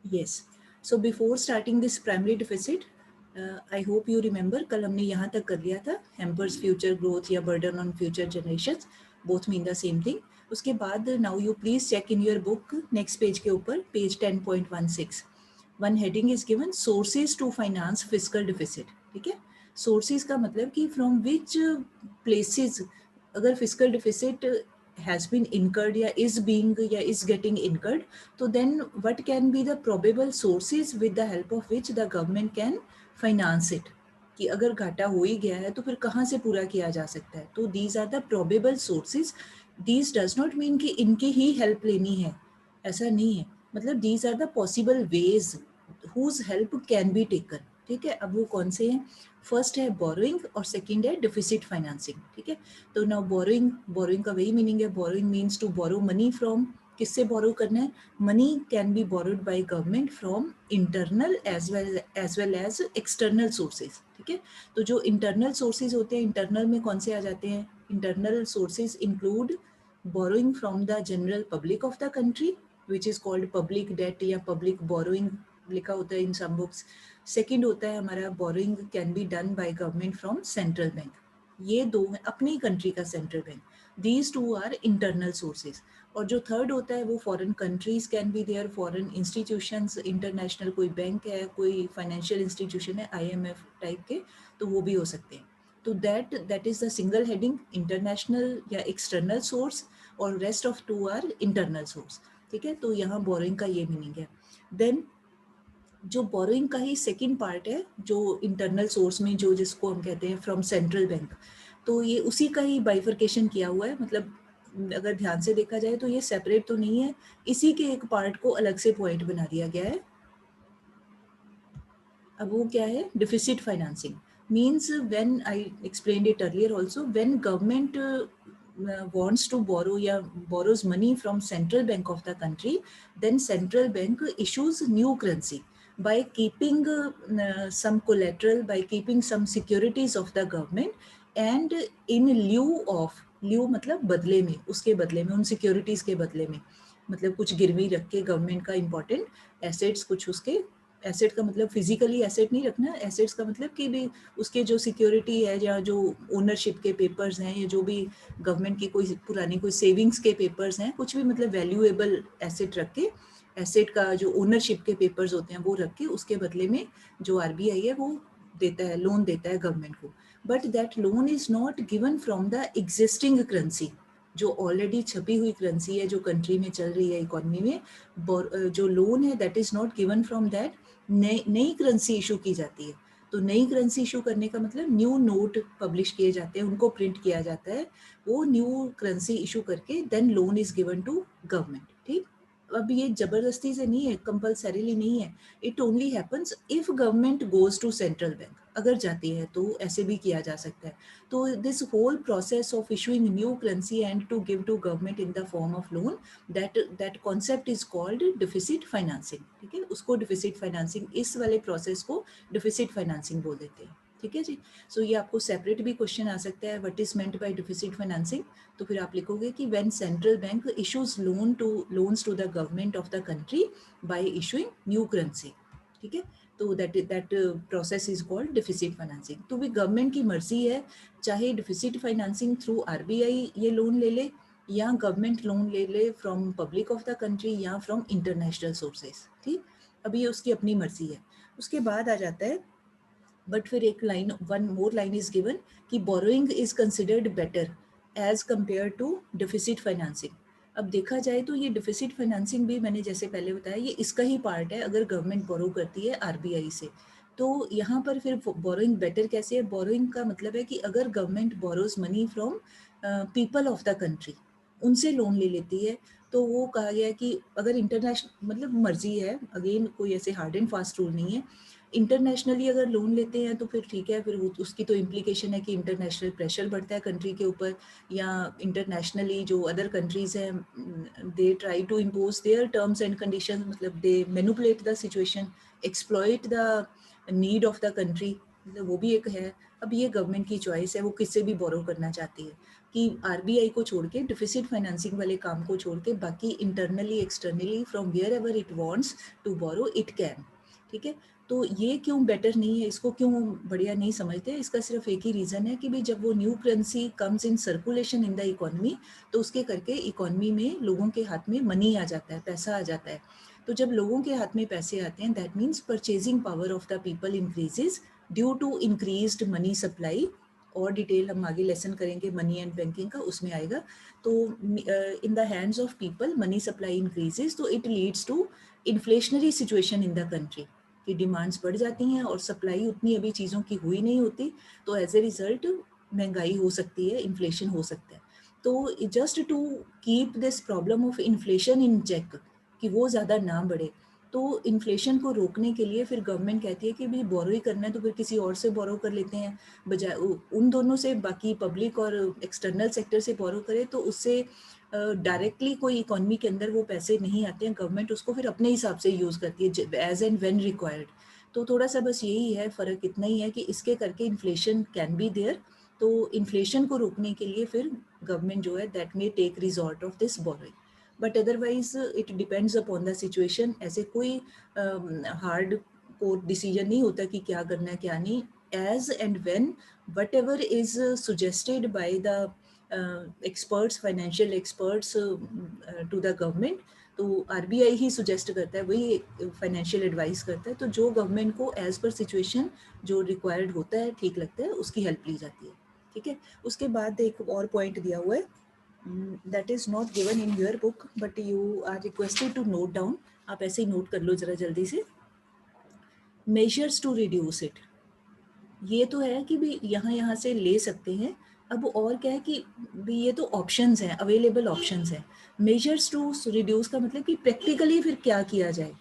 Yes. So before starting this primary deficit, I hope you remember कल हमने यहाँ तक कर लिया था hampers future growth या burden on future generations, both mean the same thing. उसके बाद now you please check in your book next page के ऊपर page 10.16. One heading is given sources to finance fiscal deficit. ठीक है, sources का मतलब कि from which places अगर fiscal deficit has been incurred या is being या is getting incurred, तो then what can be the probable sources with the help of which the government can finance it, कि अगर घाटा हो ही गया है तो फिर कहाँ से पूरा किया जा सकता है. तो these are the probable sources. These does not mean कि इनकी ही help लेनी है, ऐसा नहीं है. मतलब these are the possible ways whose help can be taken. ठीक है, अब वो कौन से हैं? फर्स्ट है बोरोइंग और सेकंड है डिफिसिट फाइनेंसिंग. ठीक है, तो नाउ बोरोइंग का वही मीनिंग है. Borrowing means to borrow money from. किससे बोरो करना है? Money can be borrowed by government from internal as well as external sources. ठीक है, तो जो इंटरनल सोर्सेज होते हैं, इंटरनल में कौन से आ जाते हैं? Internal sources include borrowing from the general public of the country which is called public debt या पब्लिक बोरोइंग लिखा होता है इन सम बुक्स. सेकेंड होता है हमारा borrowing can be done by government from central bank. ये दो है अपनी कंट्री का central bank. These two are internal sources. और जो थर्ड होता है वो foreign countries can be there, foreign institutions, international कोई बैंक है, कोई फाइनेंशियल इंस्टीट्यूशन है IMF टाइप के, तो वो भी हो सकते हैं. तो that is the single heading, international या एक्सटर्नल सोर्स, और rest of to are internal source. ठीक है, तो यहाँ बोरोइंग का ये मीनिंग है. देन जो बोरोइंग का ही सेकंड पार्ट है, जो इंटरनल सोर्स में जो जिसको हम कहते हैं फ्रॉम सेंट्रल बैंक, तो ये उसी का ही बाइफर्केशन किया हुआ है. मतलब अगर ध्यान से देखा जाए तो ये सेपरेट तो नहीं है, इसी के एक पार्ट को अलग से पॉइंट बना दिया गया है. अब वो क्या है? Deficit financing means when I explained it earlier also, when government wants to borrow या borrows money from central bank of the country, then central bank issues new currency by keeping some collateral, by keeping some securities of the government, and in lieu मतलब बदले में, उसके बदले में, उन securities के बदले में, मतलब कुछ गिरवी रख के गवर्नमेंट का इंपॉर्टेंट एसेट्स, कुछ उसके एसेट का मतलब फिजिकली एसेट नहीं रखना, एसेट्स का मतलब कि भी उसके जो सिक्योरिटी है या जो ओनरशिप के पेपर्स हैं या जो भी गवर्नमेंट की कोई पुरानी कोई सेविंग्स के पेपर्स हैं, कुछ भी मतलब वैल्यूएबल एसेट रख के, एसेट का जो ओनरशिप के पेपर्स होते हैं वो रख के, उसके बदले में जो RBI है वो देता है, लोन देता है गवर्नमेंट को. But that loan is not given from the existing currency. जो ऑलरेडी छपी हुई करेंसी है जो कंट्री में चल रही है इकोनॉमी में, जो लोन है that is not given from that. नई करेंसी इशू की जाती है. तो नई करेंसी इशू करने का मतलब न्यू नोट पब्लिश किए जाते हैं, उनको प्रिंट किया जाता है, वो न्यू करेंसी इशू करके then loan is given to government. ठीक, अब ये जबरदस्ती से नहीं है, कंपल्सरीली नहीं है. It only happens if government goes to central bank. अगर जाती है तो ऐसे भी किया जा सकता है. तो this whole process of issuing new currency and to give to government in the form of loan, that concept is called deficit financing. ठीक है, उसको डिफिसिट फाइनेंसिंग, इस वाले प्रोसेस को डिफिसिट फाइनेंसिंग बोल देते हैं. ठीक है जी. सो ये आपको सेपरेट भी क्वेश्चन आ सकता है, what is meant by deficit financing. तो फिर आप लिखोगे कि when central bank issues loans to the government of the country by issuing new currency. ठीक है, तो that process is called deficit financing. तो भी गवर्नमेंट की मर्जी है, चाहे डिफिसिट फाइनेंसिंग थ्रू RBI ये लोन ले ले या गवर्नमेंट लोन ले ले from public of the country या फ्रॉम इंटरनेशनल सोर्सेज. ठीक, अब ये उसकी अपनी मर्जी है. उसके बाद आ जाता है, बट फिर एक line, one more line is given कि borrowing is considered better as compare to deficit financing. अब देखा जाए तो ये डिफिसिट फाइनेंसिंग भी मैंने जैसे पहले बताया ये इसका ही पार्ट है. अगर गवर्नमेंट बोरो करती है RBI से, तो यहाँ पर फिर बोरोइंग बेटर कैसे है? बोरोइंग का मतलब है कि अगर government borrows money from people of the country, उनसे लोन ले लेती है, तो वो कहा गया है कि अगर इंटरनेशनल, मतलब मर्जी है, अगेन कोई ऐसे हार्ड एंड फास्ट रूल नहीं है. इंटरनेशनली अगर लोन लेते हैं तो फिर ठीक है, फिर उसकी तो इम्प्लीकेशन है कि इंटरनेशनल प्रेशर बढ़ता है कंट्री के ऊपर, या इंटरनेशनली जो अदर कंट्रीज़ हैं they try to impose their terms and condition, मतलब they manipulate the situation, exploit the need of the country, मतलब वो भी एक है. अब ये गवर्नमेंट की चॉइस है, वो किससे भी बोरो करना चाहती है, कि आरबीआई को छोड़ के, डिफिसिट फाइनेंसिंग वाले काम को छोड़ के, बाकी internally externally from wherever it wants to borrow it can. ठीक है, तो ये क्यों बेटर नहीं है, इसको क्यों बढ़िया नहीं समझते, इसका सिर्फ एक ही रीज़न है कि भाई जब वो new currency comes in circulation in the economy, तो उसके करके इकोनॉमी में लोगों के हाथ में मनी आ जाता है, पैसा आ जाता है। तो जब लोगों के हाथ में पैसे आते हैं, that means purchasing power of the people increases due to increased money supply. और डिटेल हम आगे लेसन करेंगे मनी एंड बैंकिंग का, उसमें आएगा। तो in the hands of people money supply increases, तो it leads to inflationary situation in the country, की डिमांड्स बढ़ जाती हैं और सप्लाई उतनी अभी चीज़ों की हुई नहीं होती, तो एज ए रिजल्ट महंगाई हो सकती है, इन्फ्लेशन हो सकता है। तो just to keep this problem of inflation in check, कि वो ज़्यादा ना बढ़े, तो इन्फ्लेशन को रोकने के लिए फिर गवर्नमेंट कहती है कि भाई बोरो ही करना है तो फिर किसी और से बोरो कर लेते हैं, बजाय उन दोनों से, बाकी पब्लिक और एक्सटर्नल सेक्टर से बोरो करे तो उससे डायरेक्टली कोई इकोनॉमी के अंदर वो पैसे नहीं आते हैं, गवर्नमेंट उसको फिर अपने हिसाब से यूज़ करती है एज एंड व्हेन रिक्वायर्ड। तो थोड़ा सा बस यही है, फ़र्क इतना ही है कि इसके करके इन्फ्लेशन कैन बी देयर, तो इन्फ्लेशन को रोकने के लिए फिर गवर्नमेंट जो है that may take resort of this borrowing, but otherwise it depends upon the situation. ऐसे कोई हार्ड कोर डिसीजन नहीं होता कि क्या करना है क्या नहीं, as and when whatever is suggested by the experts, financial experts to the government, तो आरबीआई ही सुजेस्ट करता है, वही फाइनेंशियल एडवाइस करता है, तो जो गवर्नमेंट को एज पर सिचुएशन जो रिक्वायर्ड होता है, ठीक लगता है, उसकी हेल्प ली जाती है। ठीक है, उसके बाद एक और पॉइंट दिया हुआ है, that is not given in your book but you are requested to note down, आप ऐसे ही नोट कर लो जरा जल्दी से। मेजर्स टू रिड्यूस इट, ये तो है कि भी यहाँ से ले सकते हैं, अब और क्या है कि भी ये तो ऑप्शंस हैं, अवेलेबल ऑप्शंस हैं। मेजर्स टू रिड्यूस का मतलब कि प्रैक्टिकली फिर क्या किया जाए,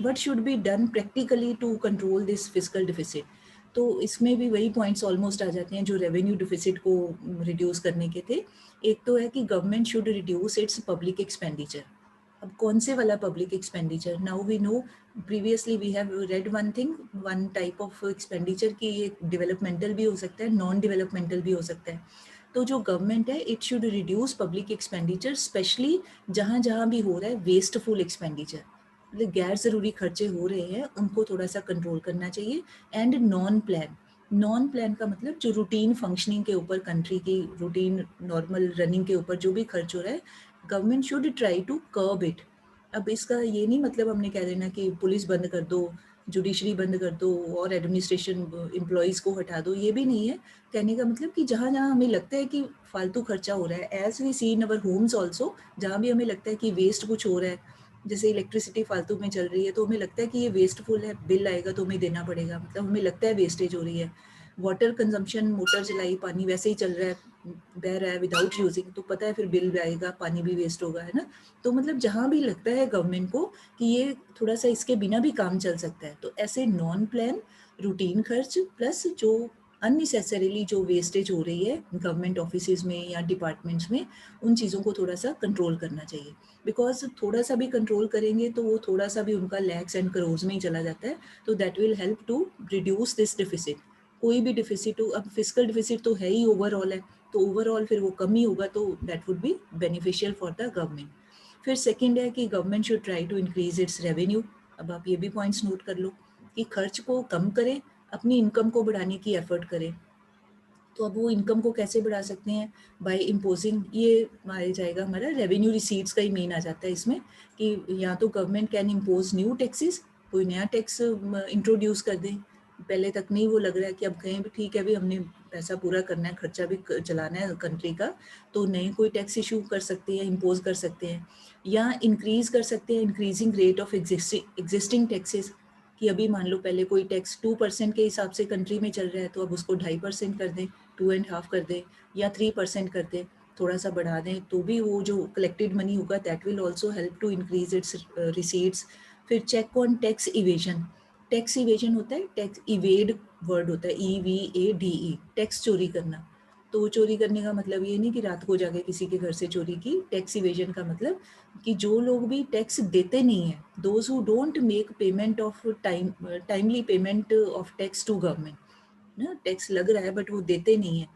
what should be done practically to control this fiscal deficit. तो इसमें भी वही पॉइंट्स ऑलमोस्ट आ जाते हैं जो रेवेन्यू डिफिसिट को रिड्यूस करने के थे। एक तो है कि government should reduce its public expenditure. अब कौन से वाला public expenditure, now we know, previously we have read one thing, one type of expenditure की ये डेवलपमेंटल भी हो सकता है, नॉन डेवलपमेंटल भी हो सकता है। तो जो गवर्नमेंट है it should reduce public expenditure, specially जहाँ जहाँ भी हो रहा है वेस्टफुल एक्सपेंडिचर, मतलब गैर ज़रूरी खर्चे हो रहे हैं उनको थोड़ा सा कंट्रोल करना चाहिए। एंड नॉन प्लान का मतलब जो रूटीन फंक्शनिंग के ऊपर, कंट्री की रूटीन नॉर्मल रनिंग के ऊपर जो भी खर्च हो रहा है, government should try to curb it. अब इसका ये नहीं मतलब हमने कह देना कि पुलिस बंद कर दो, जुडिशरी बंद कर दो और एडमिनिस्ट्रेशन एम्प्लॉयज़ को हटा दो, ये भी नहीं है। कहने का मतलब कि जहाँ जहाँ हमें लगता है कि फालतू खर्चा हो रहा है, as we see in our homes also, जहाँ भी हमें लगता है कि वेस्ट कुछ हो रहा है, जैसे इलेक्ट्रिसिटी फालतू में चल रही है तो हमें लगता है कि ये वेस्टफुल है, बिल आएगा तो हमें देना पड़ेगा, मतलब हमें लगता है वेस्टेज हो रही है। वाटर कंजम्पशन, मोटर चलाई, पानी वैसे ही चल रहा है, बह रहा है विदाउट यूजिंग, तो पता है फिर बिल आएगा, पानी भी वेस्ट होगा, है ना। तो मतलब जहाँ भी लगता है गवर्नमेंट को कि ये थोड़ा सा इसके बिना भी काम चल सकता है, तो ऐसे नॉन प्लान रूटीन खर्च प्लस जो अननेसेसरीली जो वेस्टेज हो रही है गवर्नमेंट ऑफिसेज में या डिपार्टमेंट्स में, उन चीज़ों को थोड़ा सा कंट्रोल करना चाहिए। बिकॉज थोड़ा सा भी कंट्रोल करेंगे तो वो थोड़ा सा भी उनका लैक्स एंड करोज में ही चला जाता है, तो that will help to reduce this deficit. कोई भी डिफिसिट हो, अब फिजिकल डिफिसिट तो है ही, ओवरऑल है, तो ओवरऑल फिर वो कम ही होगा, तो that would be beneficial for the government. फिर सेकंड है कि government should try to increase its revenue. अब आप ये भी पॉइंट्स नोट कर लो कि खर्च को कम करें, अपनी इनकम को बढ़ाने की एफर्ट करें। तो अब वो इनकम को कैसे बढ़ा सकते हैं, बाय इम्पोजिंग, ये आ जाएगा हमारा रेवेन्यू रिसीट्स का ही मेन आ जाता है इसमें, कि या तो government can impose new taxes, कोई नया टैक्स इंट्रोड्यूस कर दें। पहले तक नहीं वो लग रहा है कि अब कहें भी ठीक है भी हमने पैसा पूरा करना है, खर्चा भी चलाना है कंट्री का, तो नए कोई टैक्स इशू कर सकते हैं, इम्पोज कर सकते हैं, या इंक्रीज कर सकते हैं increasing rate of existing taxes, कि अभी मान लो पहले कोई टैक्स 2% के हिसाब से कंट्री में चल रहा है, तो अब उसको 2.5% कर दें, 2.5 कर दें, या 3% कर दें, थोड़ा सा बढ़ा दें, तो भी वो जो कलेक्टेड मनी होगा that will also help to increase its receipts. फिर check on tax evasion, tax evasion होता है, टैक्स इवेड वर्ड होता है, EVADE, टैक्स चोरी करना। तो चोरी करने का मतलब ये नहीं कि रात को जाके किसी के घर से चोरी की, टैक्स इवेजन का मतलब कि जो लोग भी टैक्स देते नहीं हैं, those who don't make payment of timely payment of tax to government, ना टैक्स लग रहा है बट वो देते नहीं है,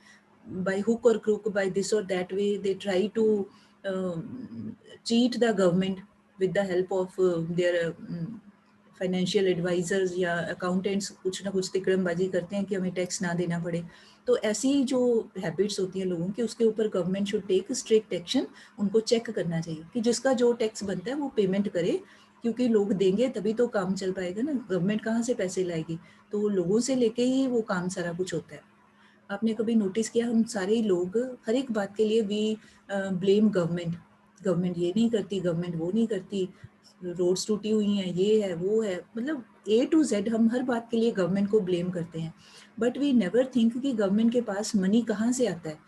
by hook or crook, by this or that way, they try to cheat the government with the help of their financial advisers या accountants कुछ ना कुछ तिकड़मबाजी करते हैं कि हमें टैक्स ना देना पड़े। तो ऐसी जो हैबिट्स होती हैं लोगों की, उसके ऊपर government should take strict action. उनको चेक करना चाहिए कि जिसका जो टैक्स बनता है वो पेमेंट करे, क्योंकि लोग देंगे तभी तो काम चल पाएगा ना। गवर्नमेंट कहाँ से पैसे लाएगी? तो लोगों से लेके ही वो काम सारा कुछ होता है। आपने कभी नोटिस किया, हम सारे लोग हर एक बात के लिए वी ब्लेम गवर्नमेंट। गवर्नमेंट ये नहीं करती, गवर्नमेंट वो नहीं करती, रोड्स टूटी हुई हैं, ये है वो है, मतलब A to Z हम हर बात के लिए गवर्नमेंट को ब्लेम करते हैं। बट वी नेवर थिंक कि गवर्नमेंट के पास मनी कहाँ से आता है,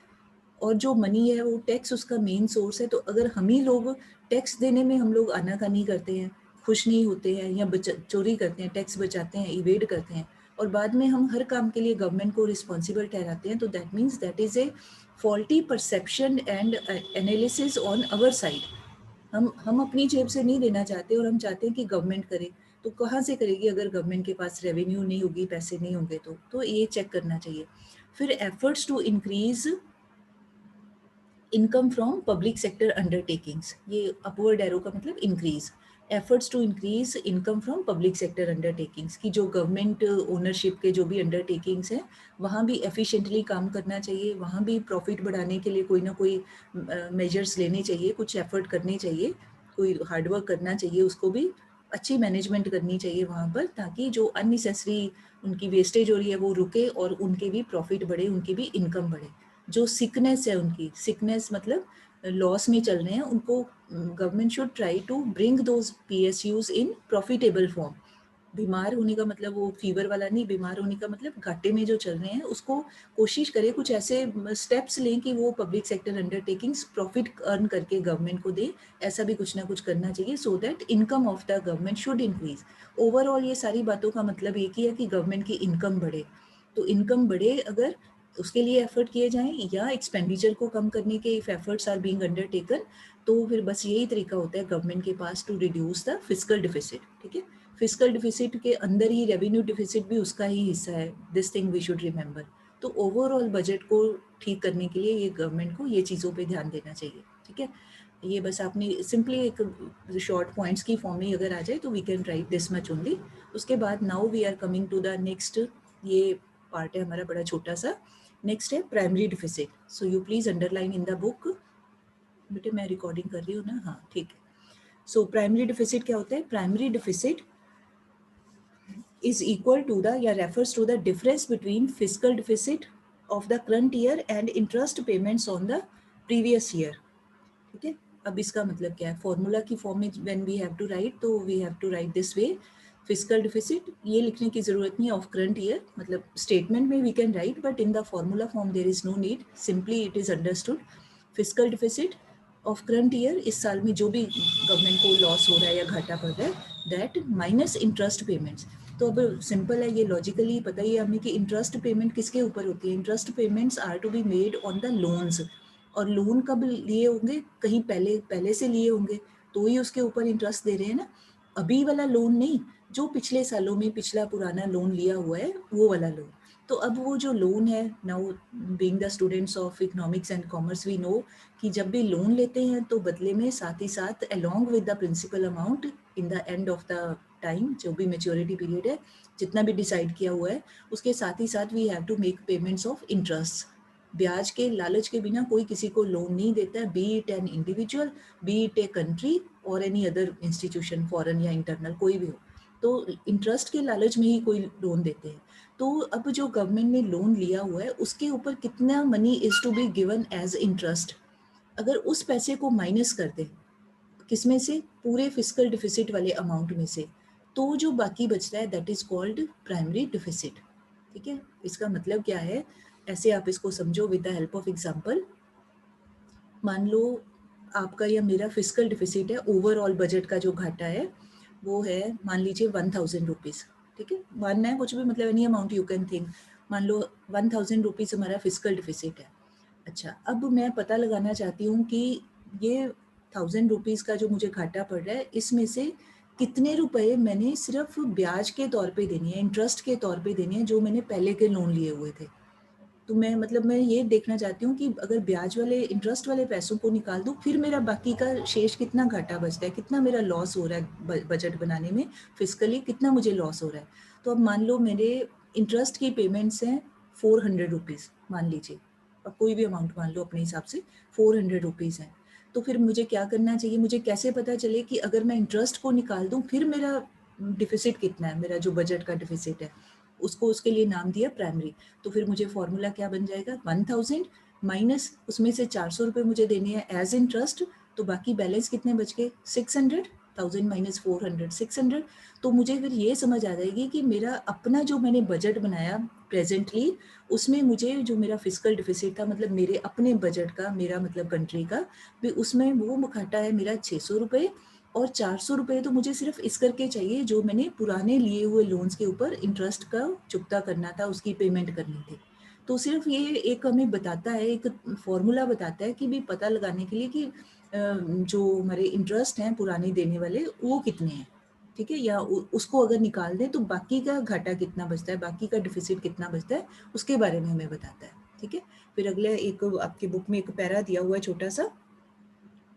और जो मनी है वो टैक्स उसका मेन सोर्स है। तो अगर हम ही लोग टैक्स देने में हम लोग आनाकानी करते हैं, खुश नहीं होते हैं, या चोरी करते हैं, टैक्स बचाते हैं, इवेड करते हैं, और बाद में हम हर काम के लिए गवर्नमेंट को रिस्पॉन्सिबल ठहराते हैं, तो that means that is a faulty perception and analysis on our side. हम अपनी जेब से नहीं देना चाहते, और हम चाहते हैं कि गवर्नमेंट करे। तो कहाँ से करेगी अगर गवर्नमेंट के पास रेवेन्यू नहीं होगी, पैसे नहीं होंगे? तो ये चेक करना चाहिए। फिर efforts to increase income from public sector undertakings, ये अपवर्ड एरो का मतलब increase. Efforts to increase income from public sector undertakings, की जो गवर्नमेंट ओनरशिप के जो भी अंडरटेकिंग्स हैं वहाँ भी एफिशिएंटली काम करना चाहिए, वहाँ भी प्रॉफिट बढ़ाने के लिए कोई ना कोई मेजर्स लेने चाहिए, कुछ एफर्ट करने चाहिए, कोई हार्डवर्क करना चाहिए, उसको भी अच्छी मैनेजमेंट करनी चाहिए वहाँ पर, ताकि जो अननेसेसरी उनकी वेस्टेज हो रही है वो रुके और उनके भी प्रॉफिट बढ़े, उनकी भी इनकम बढ़े। जो सिकनेस है, उनकी सिकनेस मतलब लॉस में चल रहे हैं, उनको government should try to bring those PSUs in profitable form. बीमार होने का मतलब वो फीवर वाला नहीं, बीमार होने का मतलब घाटे में जो चल रहे हैं, उसको कोशिश करें कुछ ऐसे स्टेप्स लें कि वो public sector undertakings profit earn करके गवर्नमेंट को दे। ऐसा भी कुछ ना कुछ करना चाहिए, so that income of the government should increase. Overall ये सारी बातों का मतलब एक ही है कि गवर्नमेंट की इनकम बढ़े। तो इनकम बढ़े अगर, उसके लिए एफर्ट किए जाएं, या एक्सपेंडिचर को कम करने के if efforts are being undertaken, तो फिर बस यही तरीका होता है गवर्नमेंट के पास to reduce the fiscal deficit. ठीक है, फिस्कल डिफिसिट के अंदर ही रेवेन्यू डिफिसिट भी उसका ही हिस्सा है, this thing we should remember. तो ओवरऑल बजट को ठीक करने के लिए ये गवर्नमेंट को ये चीज़ों पे ध्यान देना चाहिए। ठीक है, ये बस आपने सिंपली एक शॉर्ट पॉइंट्स की फॉर्म में अगर आ जाए तो we can write this much only. उसके बाद now we are coming to the next, ये पार्ट है हमारा बड़ा छोटा सा। नेक्स्ट है primary deficit. So you please underline in the book. बेटे मैं रिकॉर्डिंग कर रही हूँ ना, हाँ ठीक है। सो प्राइमरी डिफिसिट क्या होता है? Primary deficit is equal to the या refers to the difference between fiscal deficit of the current year and interest payments on the previous year। ठीक है, अब इसका मतलब क्या है? फॉर्मूला की फॉर्म में when we have to write, तो we have to write this way. Physical deficit ये लिखने की जरूरत नहीं ऑफ करंट ईयर, मतलब स्टेटमेंट में we can write, but in the formula form there is no need, simply it is understood. Physical deficit of current year, इस साल में जो भी गवर्नमेंट को लॉस हो रहा है या घाटा पड़ रहा है, दैट माइनस इंटरेस्ट पेमेंट्स। तो अब सिंपल है, ये लॉजिकली पता ही है हमें कि इंटरेस्ट पेमेंट किसके ऊपर होती है। Interest payments are to be made on the loans, और लोन कब लिए होंगे? कहीं पहले से लिए होंगे, तो ही उसके ऊपर इंटरेस्ट दे रहे हैं ना। अभी वाला लोन नहीं, जो पिछले सालों में पिछला पुराना लोन लिया हुआ है वो वाला लोन। तो अब वो जो लोन है, now being the students of economics and commerce we know कि जब भी लोन लेते हैं तो बदले में साथ ही साथ along with the principal amount in the end of the time, जो भी मेच्योरिटी पीरियड है जितना भी डिसाइड किया हुआ है, उसके साथ ही साथ we have to make payments of interest. ब्याज के लालच के बिना कोई किसी को लोन नहीं देता है, B it an individual, B it a country और एनी अदर इंस्टीट्यूशन, फॉरेन या इंटरनल कोई भी हो। तो इंटरेस्ट के लालच में ही कोई लोन देते हैं। तो अब जो गवर्नमेंट ने लोन लिया हुआ है उसके ऊपर कितना money is to be given as interest, अगर उस पैसे को माइनस कर दें किसमें से? पूरे फिस्कल डिफिसिट वाले अमाउंट में से, तो जो बाकी बचता है that is called primary deficit. ठीक है, इसका मतलब क्या है, ऐसे आप इसको समझो with the help of example. मान लो आपका या मेरा फिस्कल डिफिसिट है, ओवरऑल बजट का जो घाटा है वो है मान लीजिए 1000 रुपीज़। ठीक है, मानना है कुछ भी, मतलब any amount you can think. मान लो 1000 रुपीज़ हमारा फिस्कल डिफिसिट है। अच्छा, अब मैं पता लगाना चाहती हूँ कि ये 1000 रुपीज़ का जो मुझे घाटा पड़ रहा है, इसमें से कितने रुपए मैंने सिर्फ ब्याज के तौर पे देने हैं, इंटरेस्ट के तौर पे देने हैं, जो मैंने पहले के लोन लिए हुए थे। तो मैं ये देखना चाहती हूँ कि अगर ब्याज वाले इंटरेस्ट वाले पैसों को निकाल दूँ, फिर मेरा बाकी का शेष कितना घाटा बचता है, कितना मेरा लॉस हो रहा है बजट बनाने में, फिजिकली कितना मुझे लॉस हो रहा है। तो अब मान लो मेरे इंटरेस्ट की पेमेंट्स हैं 400 रुपीज़, मान लीजिए, अब कोई भी अमाउंट मान लो अपने हिसाब से 400 रुपीज़ है। तो फिर मुझे क्या करना चाहिए, मुझे कैसे पता चले कि अगर मैं इंटरेस्ट को निकाल दूँ फिर मेरा डिफिसिट कितना है, मेरा जो बजट का डिफिसिट है, उसको उसके लिए नाम दिया प्राइमरी। तो फिर मुझे फॉर्मूला क्या बन जाएगा, 1000 माइनस उसमें से 400 रुपये मुझे देने हैं एज इंटरेस्ट, तो बाकी बैलेंस कितने बच गए, 600, 1000 माइनस 400, 600। तो मुझे फिर ये समझ आ जाएगी कि मेरा अपना जो मैंने बजट बनाया प्रेजेंटली, उसमें मुझे जो मेरा फिजिकल डिफिसिट था, मतलब मेरे अपने बजट का, मेरा मतलब कंट्री का भी, उसमें वो घाटा है मेरा 600 रुपये, और 400 रुपये तो मुझे सिर्फ इस करके चाहिए जो मैंने पुराने लिए हुए लोन्स के ऊपर इंटरेस्ट का चुकता करना था, उसकी पेमेंट करनी थी। तो सिर्फ ये एक हमें बताता है, एक फॉर्मूला बताता है कि भी पता लगाने के लिए कि जो हमारे इंटरेस्ट हैं पुराने देने वाले वो कितने हैं, ठीक है, या उसको अगर निकाल दें तो बाकी का घाटा कितना बचता है, बाकी का डिफिसिट कितना बचता है, उसके बारे में हमें बताता है। ठीक है, फिर अगले एक आपके बुक में एक पैरा दिया हुआ है छोटा सा,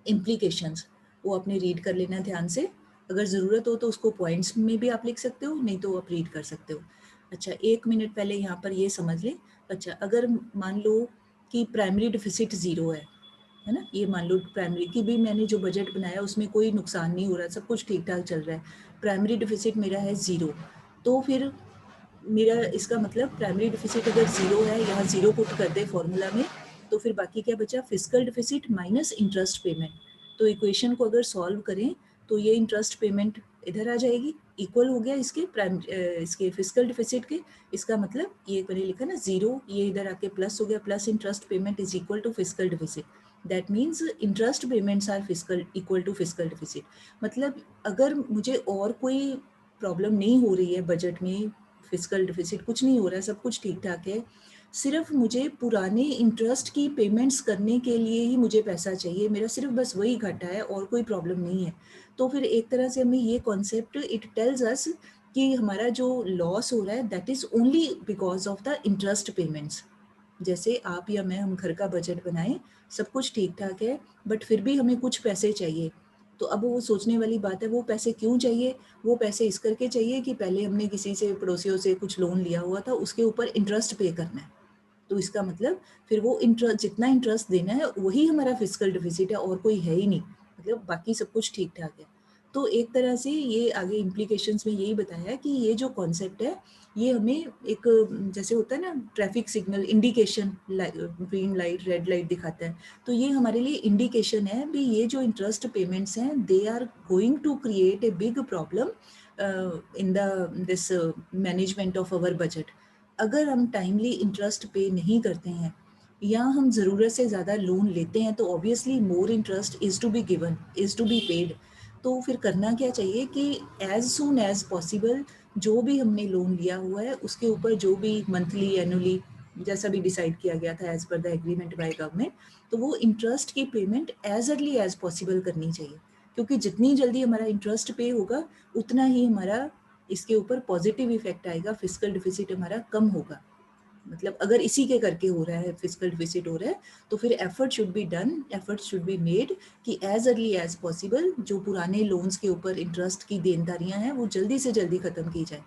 इम्प्लीकेशंस, वो आपने रीड कर लेना ध्यान से। अगर ज़रूरत हो तो उसको पॉइंट्स में भी आप लिख सकते हो, नहीं तो आप रीड कर सकते हो। अच्छा, 1 मिनट पहले यहाँ पर ये समझ लें। अच्छा, अगर मान लो कि प्राइमरी डिफिसिट ज़ीरो है ना, ये मान लो प्राइमरी की भी मैंने जो बजट बनाया उसमें कोई नुकसान नहीं हो रहा, सब कुछ ठीक ठाक चल रहा है, प्राइमरी डिफिसिट मेरा है ज़ीरो। तो फिर मेरा इसका मतलब प्राइमरी डिफिसिट अगर ज़ीरो है, यहाँ ज़ीरो पुट कर दे फॉर्मूला में, तो फिर बाकी क्या बचा, physical deficit minus interest payment. तो इक्वेशन को अगर सॉल्व करें तो ये इंटरेस्ट पेमेंट इधर आ जाएगी, इक्वल हो गया इसके इसके फिजिकल डिफिसिट के। इसका मतलब ये मैंने लिखा ना ज़ीरो, ये इधर आके प्लस हो गया, plus interest payment is equal to physical deficit. That means interest payments are physical equal to physical deficit. मतलब अगर मुझे और कोई प्रॉब्लम नहीं हो रही है बजट में, फिजिकल डिफिसिट कुछ नहीं हो रहा है, सब कुछ ठीक ठाक है, सिर्फ मुझे पुराने इंटरेस्ट की पेमेंट्स करने के लिए ही मुझे पैसा चाहिए, मेरा सिर्फ बस वही घटा है और कोई प्रॉब्लम नहीं है। तो फिर एक तरह से हमें ये कॉन्सेप्ट इट टेल्स अस कि हमारा जो लॉस हो रहा है that is only because of the interest payments. जैसे आप या मैं, हम घर का बजट बनाएं, सब कुछ ठीक ठाक है, बट फिर भी हमें कुछ पैसे चाहिए। तो अब वो सोचने वाली बात है, वो पैसे क्यों चाहिए, वो पैसे इस करके चाहिए कि पहले हमने किसी से, पड़ोसियों से कुछ लोन लिया हुआ था, उसके ऊपर इंटरेस्ट पे करना है। तो इसका मतलब फिर वो इंटरेस्ट, जितना इंटरेस्ट देना है वही हमारा फिजिकल डिफिसिट है, और कोई है ही नहीं, मतलब बाकी सब कुछ ठीक ठाक है। तो एक तरह से ये आगे इम्प्लीकेशंस में यही बताया कि ये जो कॉन्सेप्ट है, ये हमें एक, जैसे होता है ना traffic signal indication, green light red light दिखाता है, तो ये हमारे लिए इंडिकेशन है भी ये जो इंटरेस्ट पेमेंट्स हैं they are going to create a big problem in the this management of our budget. अगर हम टाइमली इंटरेस्ट पे नहीं करते हैं, या हम ज़रूरत से ज़्यादा लोन लेते हैं, तो obviously more interest is to be given, is to be paid. तो फिर करना क्या चाहिए कि एज सून एज पॉसिबल जो भी हमने लोन लिया हुआ है उसके ऊपर जो भी मंथली एनुअली जैसा भी डिसाइड किया गया था as per the agreement by government, तो वो इंटरेस्ट की payment as early as possible करनी चाहिए, क्योंकि जितनी जल्दी हमारा इंटरेस्ट पे होगा उतना ही हमारा इसके ऊपर पॉजिटिव इफेक्ट आएगा, फिजिकल डिफिसिट हमारा कम होगा। मतलब अगर इसी के करके हो रहा है, फिजिकल डिफिसिट हो रहा है, तो फिर effort should be done, effort should be made कि एज अर्ली एज पॉसिबल जो पुराने लोन्स के ऊपर इंटरेस्ट की देनदारियां हैं वो जल्दी से जल्दी खत्म की जाए,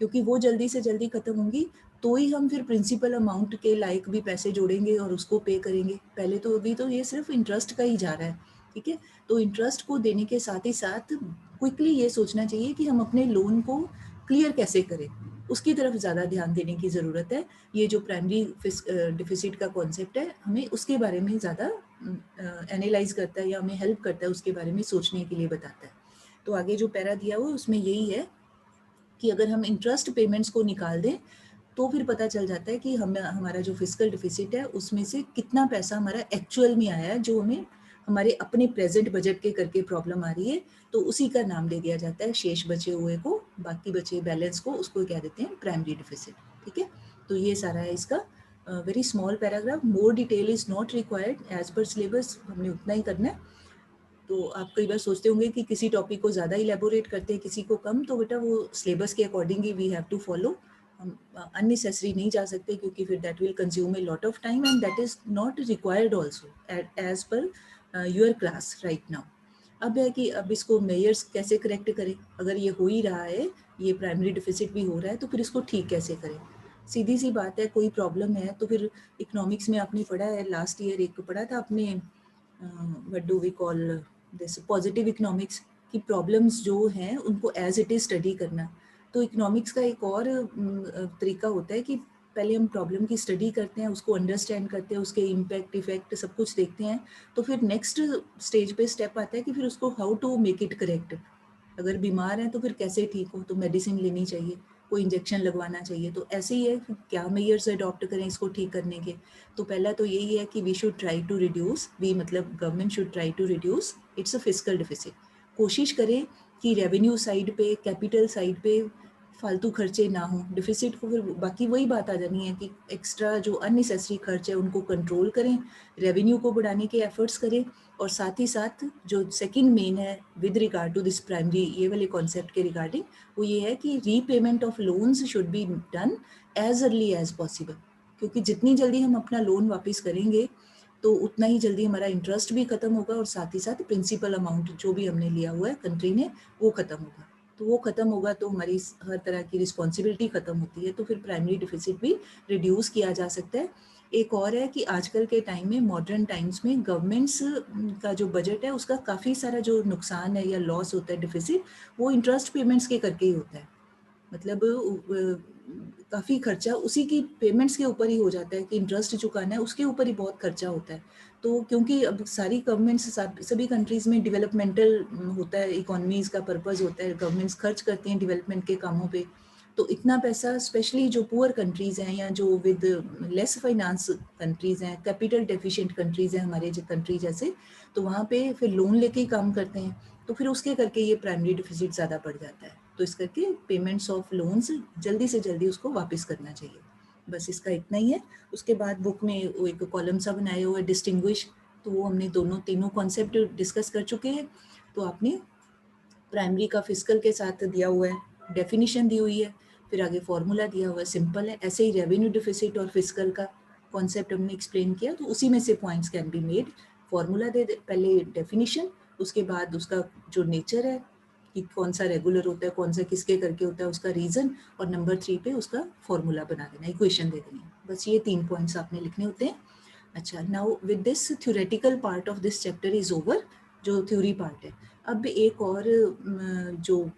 क्योंकि वो जल्दी से जल्दी खत्म होंगी तो ही हम फिर प्रिंसिपल अमाउंट के लायक भी पैसे जोड़ेंगे और उसको पे करेंगे। पहले तो अभी तो ये सिर्फ इंटरेस्ट का ही जा रहा है, ठीक है। तो इंटरेस्ट को देने के साथ ही साथ क्विकली ये सोचना चाहिए कि हम अपने लोन को क्लियर कैसे करें, उसकी तरफ ज़्यादा ध्यान देने की ज़रूरत है। ये जो प्राइमरी डिफिसिट का कॉन्सेप्ट है, हमें उसके बारे में ज़्यादा एनालाइज करता है या हमें हेल्प करता है, उसके बारे में सोचने के लिए बताता है। तो आगे जो पैरा दिया हुआ उसमें यही है कि अगर हम इंटरेस्ट पेमेंट्स को निकाल दें तो फिर पता चल जाता है कि हम, हमारा जो फिजिकल डिफिसिट है उसमें से कितना पैसा हमारा एक्चुअल में आया है, जो हमें हमारे अपने प्रेजेंट बजट के करके प्रॉब्लम आ रही है, तो उसी का नाम दे दिया जाता है शेष बचे हुए को, बाकी बचे बैलेंस को, उसको कह देते हैं प्राइमरी डिफिसिट। ठीक है, तो ये सारा है इसका very small paragraph, more detail is not required, as per syllabus हमने उतना ही करना है। तो आप कई बार सोचते होंगे कि किसी टॉपिक को ज़्यादा इलेबोरेट करते हैं, किसी को कम, तो बेटा वो सिलेबस के अकॉर्डिंग ही वी हैव टू फॉलो। हम अननेसेसरी नहीं जा सकते, क्योंकि फिर that will consume a lot of time and that is not required also as per your class right now. अब है कि अब इसको मेयर्स कैसे करेक्ट करें, अगर ये हो ही रहा है, ये प्राइमरी डिफिसिट भी हो रहा है, तो फिर इसको ठीक कैसे करें। सीधी सी बात है, कोई प्रॉब्लम है तो फिर इकोनॉमिक्स में आपने पढ़ा है, लास्ट ईयर एक पढ़ा था आपने, what do we call this, positive economics, की प्रॉब्लम्स जो हैं उनको एज इट इज़ स्टडी करना। तो इकोनॉमिक्स का एक और तरीका होता है कि पहले हम प्रॉब्लम की स्टडी करते हैं, उसको अंडरस्टैंड करते हैं, उसके इम्पैक्ट इफेक्ट सब कुछ देखते हैं, तो फिर नेक्स्ट स्टेज पे स्टेप आता है कि फिर उसको how to make it correct. अगर बीमार हैं तो फिर कैसे ठीक हो, तो मेडिसिन लेनी चाहिए, कोई इंजेक्शन लगवाना चाहिए, तो ऐसे ही है कि क्या मेयर्स अडॉप्ट करें इसको ठीक करने के। तो पहला तो यही है कि we should try to reduce, we मतलब government should try to reduce its a physical deficit. कोशिश करें कि रेवेन्यू साइड पे, कैपिटल साइड पे फालतू खर्चे ना हों। डिफिसिट को फिर बाकी वही बात आ जानी है कि एक्स्ट्रा जो अननेसेसरी खर्च है उनको कंट्रोल करें, रेवेन्यू को बढ़ाने के एफर्ट्स करें, और साथ ही साथ जो सेकंड मेन है with regard to this primary, ये वाले कॉन्सेप्ट के रिगार्डिंग, वो ये है कि repayment of loans should be done as early as possible, क्योंकि जितनी जल्दी हम अपना लोन वापस करेंगे तो उतना ही जल्दी हमारा इंटरेस्ट भी खत्म होगा, और साथ ही साथ प्रिंसिपल अमाउंट जो भी हमने लिया हुआ है कंट्री ने वो खत्म होगा। तो वो खत्म होगा तो हमारी हर तरह की रिस्पॉन्सिबिलिटी खत्म होती है, तो फिर प्राइमरी डिफिसिट भी रिड्यूस किया जा सकता है। एक और है कि आजकल के टाइम में, मॉडर्न टाइम्स में, गवर्नमेंट्स का जो बजट है उसका काफ़ी सारा जो नुकसान है या लॉस होता है, डिफिसिट, वो इंटरेस्ट पेमेंट्स के करके ही होता है। मतलब काफ़ी खर्चा उसी की पेमेंट्स के ऊपर ही हो जाता है कि इंटरेस्ट चुकाना है, उसके ऊपर ही बहुत खर्चा होता है। तो क्योंकि अब सारी गवर्नमेंट्स, सभी कंट्रीज़ में डेवलपमेंटल होता है, इकोनॉमीज़ का पर्पस होता है, गवर्नमेंट्स खर्च करती हैं डेवलपमेंट के कामों पे। तो इतना पैसा स्पेशली जो पुअर कंट्रीज़ हैं या जो विद लेस फाइनेंस कंट्रीज़ हैं, कैपिटल डेफिशिएंट कंट्रीज़ हैं हमारे कंट्री जैसे, तो वहाँ पे फिर लोन लेके ही काम करते हैं, तो फिर उसके करके ये प्राइमरी डिफिसिट ज़्यादा बढ़ जाता है। तो इस करके पेमेंट्स ऑफ लोन्स जल्दी से जल्दी उसको वापस करना चाहिए। बस इसका इतना ही है। उसके बाद बुक में वो एक कॉलम सा बनाया हुआ है डिस्टिंग्विश, तो वो हमने दोनों तीनों कॉन्सेप्ट डिस्कस कर चुके हैं। तो आपने प्राइमरी का फिजिकल के साथ दिया हुआ है, डेफिनेशन दी हुई है, फिर आगे फॉर्मूला दिया हुआ है, सिंपल है। ऐसे ही रेवेन्यू डिफिसिट और फिजिकल का कॉन्सेप्ट हमने एक्सप्लेन किया, तो उसी में से points can be made. Formula दे पहले डेफिनेशन, उसके बाद उसका जो नेचर है कि कौन सा रेगुलर होता है, कौन सा किसके करके होता है, उसका रीज़न, और नंबर 3 पे उसका फॉर्मूला बना देना, इक्वेशन दे देनी। बस ये 3 पॉइंट्स आपने लिखने होते हैं। अच्छा, now with this theoretical part of this chapter is over, जो थ्योरी पार्ट है। अब एक और जो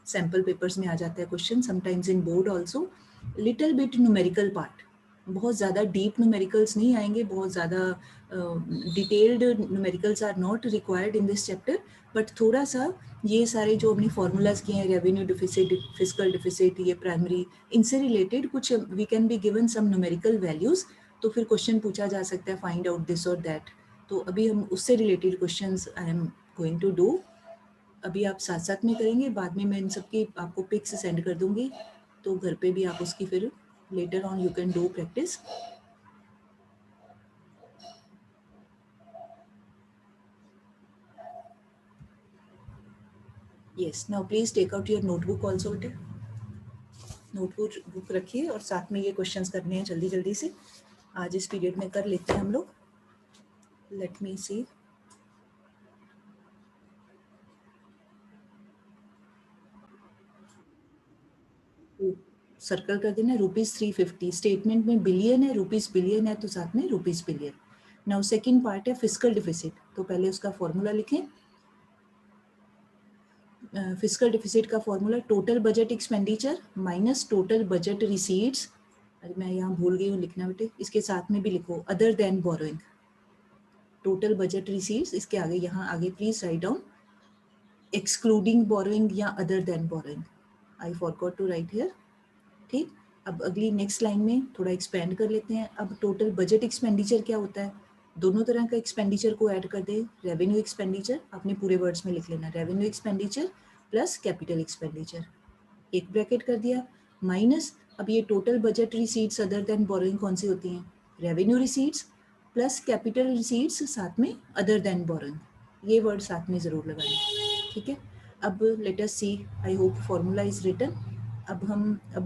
सैम्पल पेपर्स में आ जाता है question, sometimes in board also, little bit numerical part. बहुत ज़्यादा डीप न्यूमेरिकल्स नहीं आएंगे, बहुत ज़्यादा detailed numericals are not required in this chapter, but थोड़ा सा ये सारे जो हमने फार्मूलाज किए हैं, रेवेन्यू डिफिसिट, फिजिकल डिफिसिट, ये प्राइमरी, इनसे रिलेटेड कुछ we can be given some numerical values, तो फिर क्वेश्चन पूछा जा सकता है फाइंड आउट दिस और दैट। तो अभी हम उससे related questions I am going to do. अभी आप साथ साथ में करेंगे, बाद में मैं इन सबकी आपको पिक्स सेंड कर दूंगी, तो घर पे भी आप उसकी फिर later on you can do practice. Yes, now please take out your notebook also. Notebook book रखिए और साथ में ये क्वेश्चंस करने हैं जल्दी जल्दी से, आज इस पीरियड में कर लेते हैं हम लोग। लेट मी सी, सर्कल कर देना। ₹350 स्टेटमेंट में बिलियन है, रुपीस बिलियन है, तो साथ में rupees billion. Now second part है फिजिकल डिफिसिट, तो पहले उसका फॉर्मूला लिखें। फिजिकल डिफिसिट का formula total budget expenditure minus total budget receipts. अरे मैं यहाँ भूल गई हूँ लिखना बेटे, इसके साथ में भी लिखो other than borrowing. Total budget receipts, इसके आगे यहाँ आगे please write down excluding borrowing या other than borrowing. I forgot to write here. ठीक, अब अगली नेक्स्ट लाइन में थोड़ा एक्सपेंड कर लेते हैं। अब टोटल बजट एक्सपेंडिचर क्या होता है, दोनों तरह का एक्सपेंडिचर को ऐड कर दे। रेवेन्यू एक्सपेंडिचर आपने पूरे वर्ड्स में लिख लेना, revenue expenditure plus capital expenditure, एक ब्रैकेट कर दिया, माइनस अब ये total budget receipts other than borrowing कौन सी होती हैं, revenue receipts plus capital receipts साथ में अदर देन बोरोइंग, ये वर्ड साथ में ज़रूर लगाएं। ठीक है, अब let us see, I hope formula is written. अब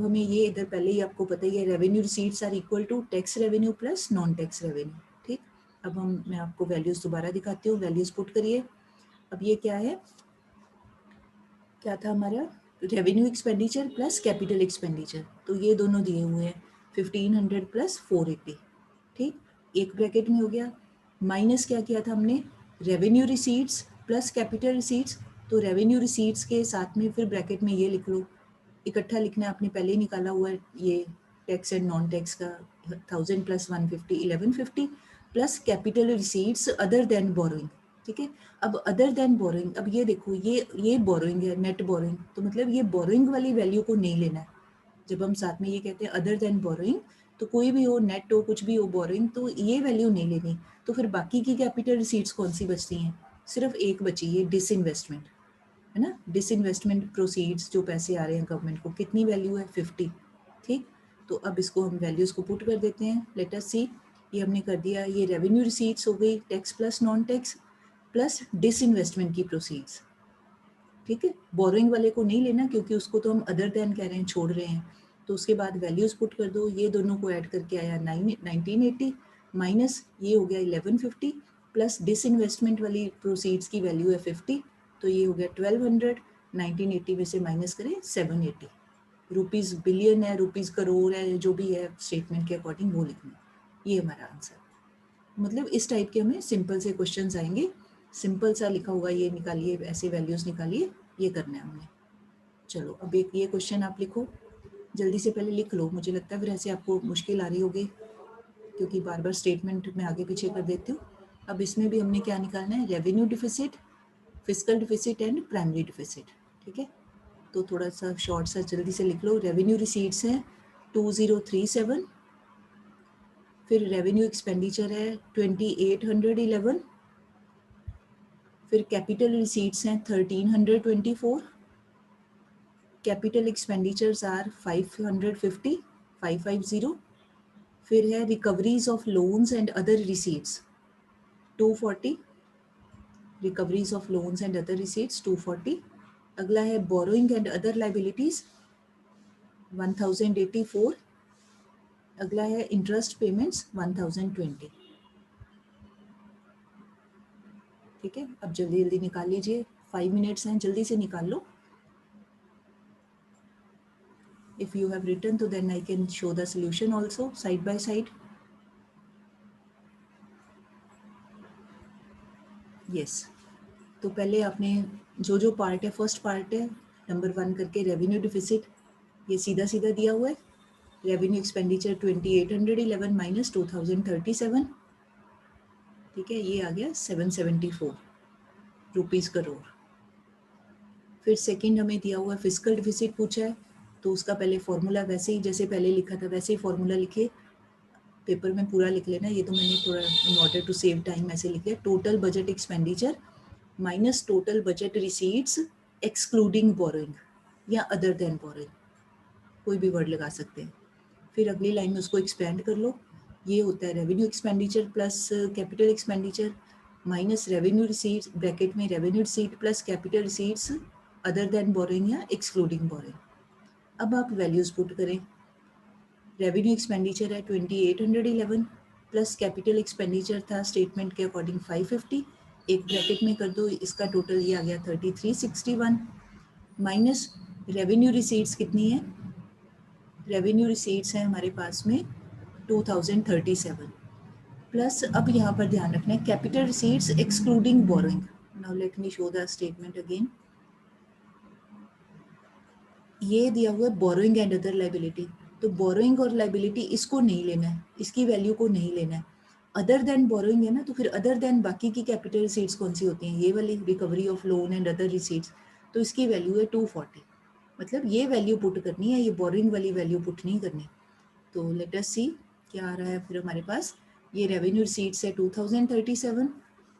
हमें ये इधर पहले ही आपको पता ही है, revenue receipts are equal to tax revenue plus non tax revenue. ठीक, अब मैं आपको वैल्यूज दोबारा दिखाती हूँ, वैल्यूज पुट करिए। अब ये क्या है, क्या था हमारा, revenue expenditure plus capital expenditure, तो ये दोनों दिए हुए हैं 1500 प्लस 480। ठीक, एक ब्रैकेट में हो गया। माइनस क्या किया था हमने, revenue receipts plus capital receipts, तो रेवेन्यू रिसीट्स के साथ में फिर ब्रैकेट में ये लिख लो, इकट्ठा लिखना आपने पहले ही निकाला हुआ है, ये टैक्स एंड नॉन टैक्स का 1000 plus 150 1150 plus capital receipts other than borrowing. ठीक है, अब अदर देन बोरोइंग, अब ये देखो ये बोरोइंग है, नेट बोरोइंग, तो मतलब ये बोरोइंग वाली वैल्यू को नहीं लेना है। जब हम साथ में ये कहते हैं अदर देन बोरोइंग, तो कोई भी हो, नेट हो, कुछ भी हो, बोरोइंग, तो ये वैल्यू नहीं लेनी। तो फिर बाकी की कैपिटल रिसीट्स कौन सी बचती हैं, सिर्फ एक बची है, डिसइन्वेस्टमेंट, है ना। डिसइन्वेस्टमेंट प्रोसीड्स जो पैसे आ रहे हैं गवर्नमेंट को, कितनी वैल्यू है 50। ठीक, तो अब इसको हम वैल्यूज़ को पुट कर देते हैं, लेट अस सी। ये हमने कर दिया, ये रेवेन्यू रिसीट्स हो गई, tax plus non tax plus disinvestment की प्रोसीड्स। ठीक है, बोरोइंग वाले को नहीं लेना क्योंकि उसको तो हम अदर देन कह रहे हैं, छोड़ रहे हैं। तो उसके बाद वैल्यूज़ पुट कर दो, ये दोनों को ऐड करके आया 1980 माइनस ये हो गया 1150 प्लस डिसइन्वेस्टमेंट वाली प्रोसीड्स की वैल्यू है 50, तो ये हो गया 1200। 1980 में से माइनस करें 780। रुपीज़ बिलियन है, रुपीज़ करोड़ है, जो भी है स्टेटमेंट के अकॉर्डिंग वो लिखना, ये हमारा आंसर। मतलब इस टाइप के हमें सिंपल से क्वेश्चंस आएंगे, सिंपल सा लिखा हुआ ये निकालिए, ऐसे वैल्यूज़ निकालिए, ये करना है हमने। चलो अब एक ये क्वेश्चन आप लिखो, जल्दी से पहले लिख लो, मुझे लगता है फिर ऐसे आपको मुश्किल आ रही होगी क्योंकि बार बार स्टेटमेंट में आगे पीछे कर देती हूँ। अब इसमें भी हमने क्या निकालना है, revenue deficit, fiscal deficit and primary deficit. ठीक है, तो थोड़ा सा शॉर्ट सा जल्दी से लिख लो। रेवेन्यू रिसीट्स हैं 2037, फिर रेवेन्यू एक्सपेंडिचर है 2811, फिर कैपिटल रिसीट्स हैं 1324, कैपिटल एक्सपेंडिचर्स आर 550 550, फिर है recoveries of loans and other receipts 240, recoveries of loans and other receipts 240। अगला है बोरोइंग एंड अदर लाइबिलिटीज 1084। अगला है इंटरेस्ट पेमेंट्स 1020। ठीक है, अब जल्दी जल्दी निकाल लीजिए, 5 मिनट्स हैं, जल्दी से निकाल लो। If you have written, तो then I can show the solution also side by side. Yes. तो पहले आपने जो पार्ट है, फर्स्ट पार्ट है नंबर 1 करके, रेवेन्यू डिफिसिट, ये सीधा सीधा दिया हुआ है। Revenue expenditure 2811 minus 2037। ठीक है, ये आ गया 774 रुपीज़ करोड़। फिर सेकंड हमें दिया हुआ फिस्कल डिफिसिट पूछा है, तो उसका पहले फॉर्मूला वैसे ही जैसे पहले लिखा था वैसे ही फॉर्मूला लिखिए, पेपर में पूरा लिख लेना, ये तो मैंने थोड़ा in order to save time ऐसे लिख लिया। Total budget expenditure minus total budget receipts excluding borrowing या अदर देन बोरोइंग, कोई भी वर्ड लगा सकते हैं। फिर अगली लाइन में उसको एक्सपेंड कर लो, ये होता है revenue expenditure plus capital expenditure minus revenue receipts, bracket में revenue receipt plus capital receipts other than borrowing या एक्सक्लूडिंग बोरोइंग। अब आप वैल्यूज़ पुट करें, रेवेन्यू एक्सपेंडिचर है 2811 प्लस कैपिटल एक्सपेंडिचर था स्टेटमेंट के अकॉर्डिंग 550, एक ब्रैकेट में कर दो, इसका टोटल ये आ गया 3361 माइनस रेवेन्यू रिसीट्स कितनी है, रेवेन्यू रिसीट्स हैं हमारे पास में 2037 प्लस, अब यहाँ पर ध्यान रखना है capital receipts excluding borrowing. Now let me show the statement again. ये दिया हुआ है बोरोइंग एंड अदर लाइबिलिटी, तो बोरोइंग और लाइबिलिटी इसको नहीं लेना है, इसकी वैल्यू को नहीं लेना है। अदर देन बोरोइंग है ना, तो फिर अदर देन बाकी की कैपिटल रिसीट्स कौन सी होती हैं, ये वाली recovery of loan and other receipts, तो इसकी वैल्यू है 240। मतलब ये वैल्यू पुट करनी है, ये बोरोइंग वाली वैल्यू पुट नहीं करनी। तो लेट अस सी क्या आ रहा है फिर हमारे पास, ये रेवेन्यू रिसीट्स है 2037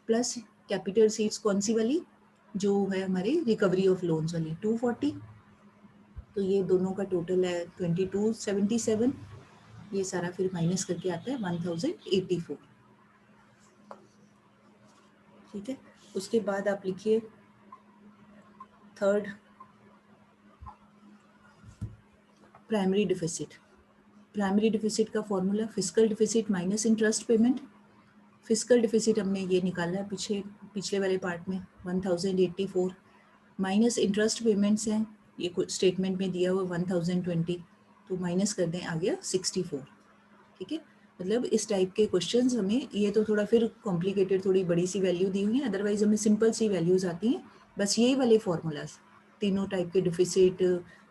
प्लस कैपिटल रिसीट्स कौन सी वाली, जो है हमारी रिकवरी ऑफ लोन्स वाली 240, तो ये दोनों का टोटल है 2277, ये सारा फिर माइनस करके आता है 1084। ठीक है, उसके बाद आप लिखिए third, primary deficit, primary deficit का formula fiscal deficit minus interest payment. Fiscal deficit हमने ये निकाला है पिछले वाले पार्ट में 1084 माइनस इंटरेस्ट पेमेंट्स हैं, ये कुछ स्टेटमेंट में दिया हुआ 1020, तो माइनस कर दें आ गया 64। ठीक है, मतलब इस टाइप के क्वेश्चंस हमें, ये तो थोड़ा फिर कॉम्प्लिकेटेड, थोड़ी बड़ी सी वैल्यू दी हुई है, अदरवाइज हमें सिंपल सी वैल्यूज आती हैं। बस यही वाले फॉर्मूलाज, तीनों टाइप के डिफिसिट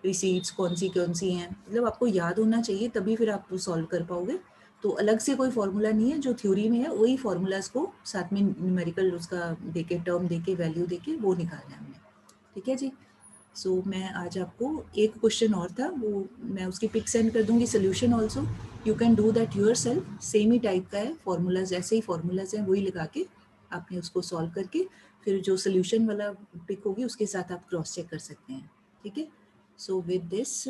रिसीट्स कौन सी हैं, मतलब आपको याद होना चाहिए, तभी फिर आप सॉल्व कर पाओगे। तो अलग से कोई फॉर्मूला नहीं है, जो थ्योरी में है वही फॉर्मूलाज को साथ में न्यूमेरिकल उसका देके, टर्म देके, वैल्यू देके वो निकालना है हमने। ठीक है जी। सो मैं आज आपको एक क्वेश्चन और था, वो मैं उसकी पिक सेंड कर दूंगी, solution also, you can do that your self. Same he type का है, फॉर्मूलाज ऐसे ही फॉर्मूलाज हैं, वही लगा के आपने उसको सॉल्व करके फिर जो सोल्यूशन वाला पिक होगी उसके साथ आप क्रॉस चेक कर सकते हैं। ठीक है, सो विद दिस